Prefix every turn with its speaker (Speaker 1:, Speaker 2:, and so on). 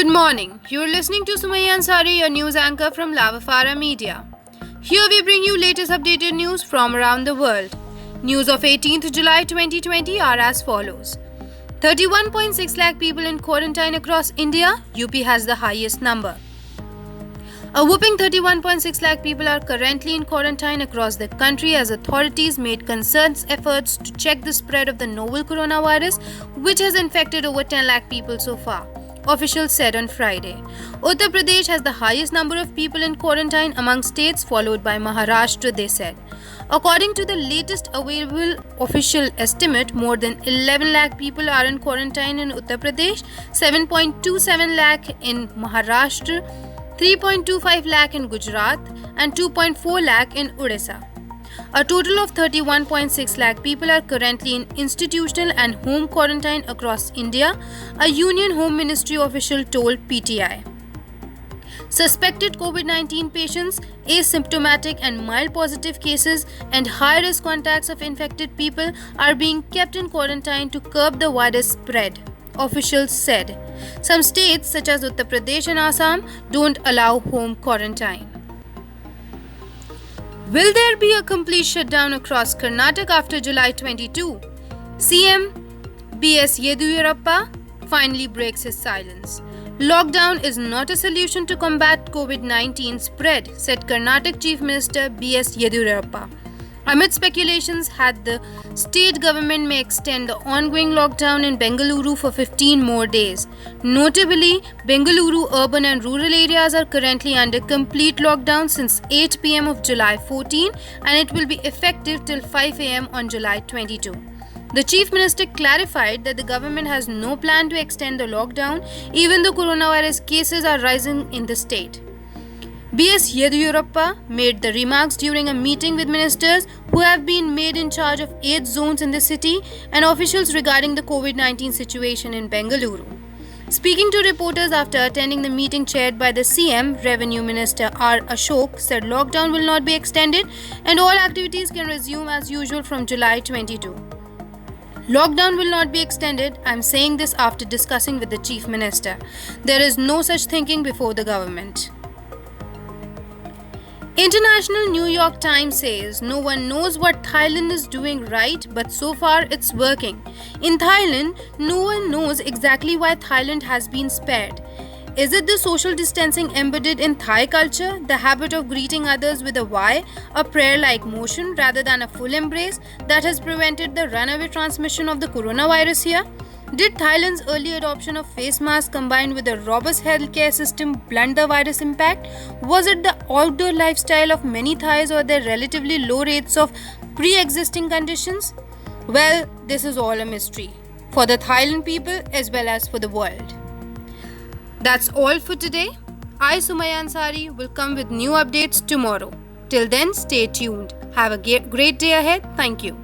Speaker 1: Good morning. You're listening to Sumaya Ansari, your news anchor from Lavafara Media. Here we bring you latest updated news from around the world. News of 18th July 2020 are as follows. 31.6 lakh people in quarantine across India. UP has the highest number. A whopping 31.6 lakh people are currently in quarantine across the country as authorities made concerted efforts to check the spread of the novel coronavirus, which has infected over 10 lakh people so far, officials said on Friday. Uttar Pradesh has the highest number of people in quarantine among states, followed by Maharashtra, they said. According to the latest available official estimate, more than 11 lakh people are in quarantine in Uttar Pradesh, 7.27 lakh in Maharashtra, 3.25 lakh in Gujarat and 2.4 lakh in Odisha. A total of 31.6 lakh people are currently in institutional and home quarantine across India, a Union Home Ministry official told PTI. Suspected COVID-19 patients, asymptomatic and mild positive cases, and high-risk contacts of infected people are being kept in quarantine to curb the virus spread, officials said. Some states such as Uttar Pradesh and Assam don't allow home quarantine. Will there be a complete shutdown across Karnataka after July 22? CM B.S. Yediyurappa finally breaks his silence. Lockdown is not a solution to combat COVID-19 spread, said Karnataka Chief Minister B.S. Yediyurappa. Amid speculations that the state government may extend the ongoing lockdown in Bengaluru for 15 more days. Notably, Bengaluru urban and rural areas are currently under complete lockdown since 8 pm of July 14 and it will be effective till 5 am on July 22. The Chief Minister clarified that the government has no plan to extend the lockdown even though coronavirus cases are rising in the state. B.S. Yediyurappa made the remarks during a meeting with ministers who have been made in charge of 8 zones in the city and officials regarding the COVID-19 situation in Bengaluru. Speaking to reporters after attending the meeting chaired by the CM, Revenue Minister R. Ashok said lockdown will not be extended and all activities can resume as usual from July 22. Lockdown will not be extended. I'm saying this after discussing with the Chief Minister. There is no such thinking before the government. International New York Times says no one knows what Thailand is doing right, but so far it's working. In Thailand, no one knows exactly why Thailand has been spared. Is it the social distancing embedded in Thai culture, the habit of greeting others with a Y, a prayer-like motion rather than a full embrace that has prevented the runaway transmission of the coronavirus here? Did Thailand's early adoption of face masks combined with a robust healthcare system blunt the virus impact? Was it the outdoor lifestyle of many Thais or their relatively low rates of pre-existing conditions? Well, this is all a mystery for the Thailand people as well as for the world. That's all for today. I, Sumaya Ansari, will come with new updates tomorrow. Till then, stay tuned. Have a great day ahead. Thank you.